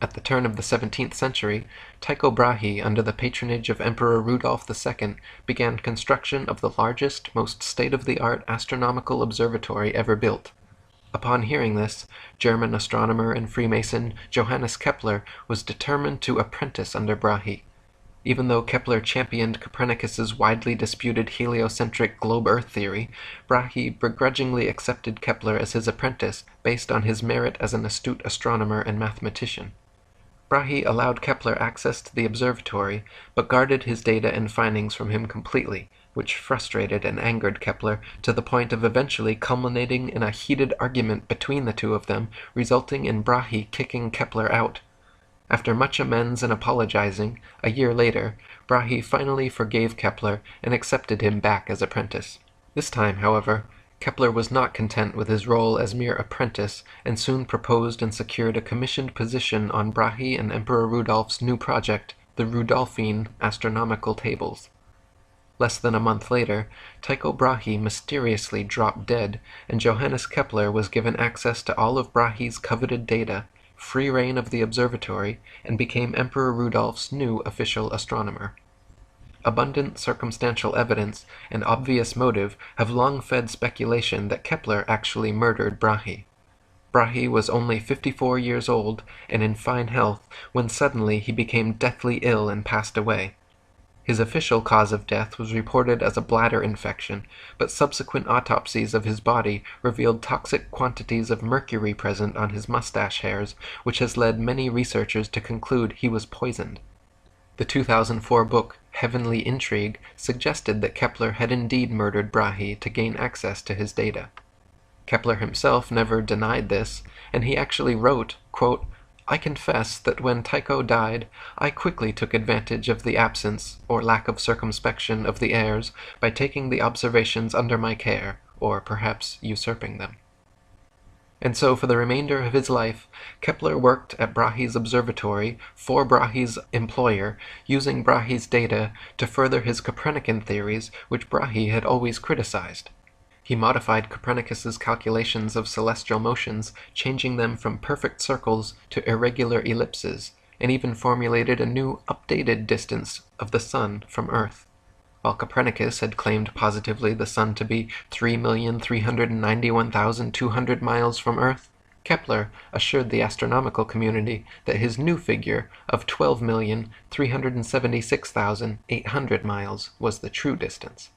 At the turn of the 17th century, Tycho Brahe, under the patronage of Emperor Rudolf II, began construction of the largest, most state-of-the-art astronomical observatory ever built. Upon hearing this, German astronomer and Freemason Johannes Kepler was determined to apprentice under Brahe. Even though Kepler championed Copernicus's widely disputed heliocentric globe-Earth theory, Brahe begrudgingly accepted Kepler as his apprentice based on his merit as an astute astronomer and mathematician. Brahe allowed Kepler access to the observatory, but guarded his data and findings from him completely, which frustrated and angered Kepler to the point of eventually culminating in a heated argument between the two of them, resulting in Brahe kicking Kepler out. After much amends and apologizing, a year later, Brahe finally forgave Kepler and accepted him back as apprentice. This time, however, Kepler was not content with his role as mere apprentice and soon proposed and secured a commissioned position on Brahe and Emperor Rudolph's new project, the Rudolphine astronomical tables. Less than a month later, Tycho Brahe mysteriously dropped dead, and Johannes Kepler was given access to all of Brahe's coveted data, free rein of the observatory, and became Emperor Rudolph's new official astronomer. Abundant circumstantial evidence and obvious motive have long fed speculation that Kepler actually murdered Brahe. Brahe was only 54 years old and in fine health when suddenly he became deathly ill and passed away. His official cause of death was reported as a bladder infection, but subsequent autopsies of his body revealed toxic quantities of mercury present on his mustache hairs, which has led many researchers to conclude he was poisoned. The 2004 book Heavenly Intrigue suggested that Kepler had indeed murdered Brahe to gain access to his data. Kepler himself never denied this, and he actually wrote, quote, "I confess that when Tycho died, I quickly took advantage of the absence or lack of circumspection of the heirs by taking the observations under my care, or perhaps usurping them." And so for the remainder of his life, Kepler worked at Brahe's observatory for Brahe's employer, using Brahe's data to further his Copernican theories, which Brahe had always criticized. He modified Copernicus's calculations of celestial motions, changing them from perfect circles to irregular ellipses, and even formulated a new, updated distance of the Sun from Earth. While Copernicus had claimed positively the Sun to be 3,391,200 miles from Earth, Kepler assured the astronomical community that his new figure of 12,376,800 miles was the true distance.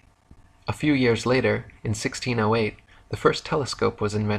A few years later, in 1608, the first telescope was invented.